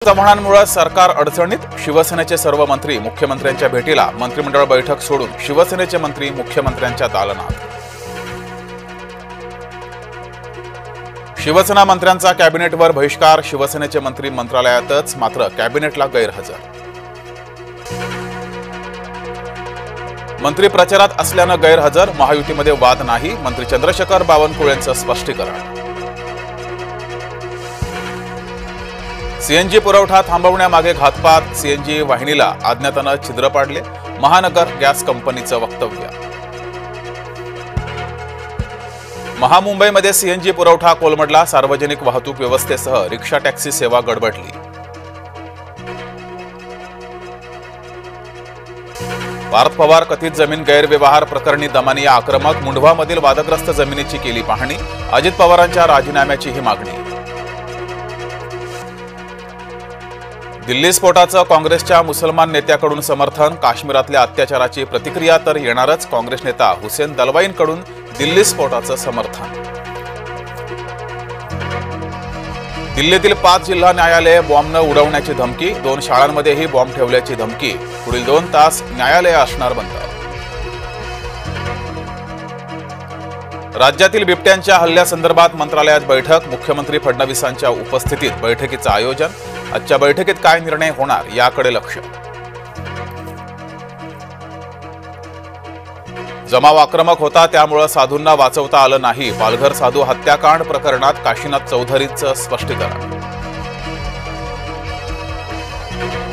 चव्हाणांमुळे सरकार अडचणीत, शिवसेनेचे सर्व मंत्री मुख्यमंत्र्यांच्या भेटीला, मंत्रिमंडळ बैठक सोडून शिवसेनेचे मंत्री मुख्यमंत्र्यांच्या दालनात। शिवसेना मंत्र्यांचा कॅबिनेटवर बहिष्कार, शिवसेनेचे मंत्री मंत्रालयातच मात्र कॅबिनेटला गैरहजर। मंत्री प्रचारात असल्यानं गैरहजर, महायुतीमध्ये वाद नाही, मंत्री चंद्रशेखर बावनकुळेंचं स्पष्टीकरण। सीएनजी पुरवठा थांबवण्यामागे घातपात, सीएनजी वाहिनीला अज्ञातानं छिद्र पाडले, महानगर गॅस कंपनीचं वक्तव्य। महामुंबईमध्ये सीएनजी पुरवठा कोलमडला, सार्वजनिक वाहतूक व्यवस्थेसह रिक्षा टॅक्सी सेवा गडबडली। पार्थ पवार कथित जमीन गैरव्यवहार प्रकरणी दमानिया आक्रमक, मुंढवामधील वादग्रस्त जमिनीची केली पाहणी, अजित पवारांच्या राजीनाम्याचीही मागणी। दिल्ली स्फोटाचं काँग्रेसच्या मुसलमान नेत्याकडून समर्थन, काश्मीरातल्या अत्याचाराची प्रतिक्रिया तर येणारच, काँग्रेस नेता हुसेन दलवाईंकडून दिल्ली स्फोटाचं समर्थन। दिल्लीतील 5 जिल्हा न्यायालये बॉम्बनं उडवण्याची धमकी, 2 शाळांमध्येही बॉम्ब ठेवल्याची धमकी, पुढील 2 तास न्यायालये असणार बंद। राज्यातील बिबट्यांच्या हल्ल्यासंदर्भात मंत्रालयात बैठक, मुख्यमंत्री फडणवीसांच्या उपस्थितीत बैठकीचं आयोजन, आजच्या बैठकीत काय निर्णय होणार याकडे लक्ष। जमाव आक्रमक होता त्यामुळे साधूंना वाचवता आलं नाही, पालघर साधू हत्याकांड प्रकरणात काशीनाथ चौधरींचं स्पष्टीकरण।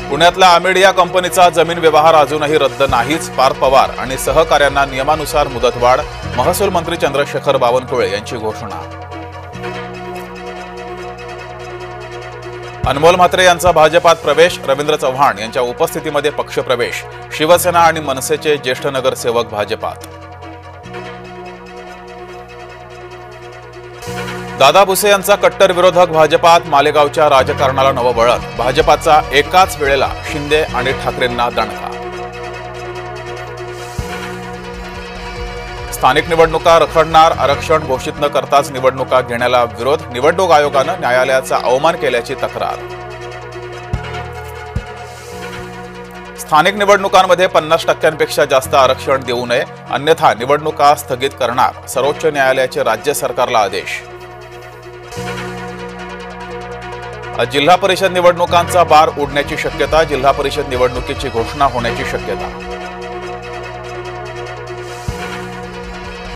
पुण्यातल्या आमेडिया कंपनीचा जमीन व्यवहार अजूनही रद्द नाहीच, पार्थ पवार आणि सहकाऱ्यांना नियमानुसार मुदतवाढ, महसूल मंत्री चंद्रशेखर बावनकुळे यांची घोषणा। अनमोल म्हात्रे यांचा भाजपात प्रवेश, रवींद्र चव्हाण यांच्या उपस्थितीमध्ये पक्षप्रवेश, शिवसेना आणि मनसेचे ज्येष्ठ नगरसेवक भाजपात। दादा भुसे यांचा कट्टर विरोधक भाजपात, मालेगावच्या राजकारणाला नवं वळण, भाजपाचा एकाच वेळेला शिंदे आणि ठाकरेंना दणका। स्थानिक निवडणुका रखडणार, आरक्षण घोषित न करताच निवडणुका घेण्याला विरोध, निवडणूक आयोगानं न्यायालयाचा अवमान केल्याची तक्रार। स्थानिक निवडणुकांमध्ये 50% जास्त आरक्षण देऊ नये, अन्यथा निवडणुका स्थगित करणार, सर्वोच्च न्यायालयाचे राज्य सरकारला आदेश। आज जिल्हा परिषद निवडणुकांचा बार उडण्याची शक्यता, जिल्हा परिषद निवडणुकीची घोषणा होण्याची शक्यता।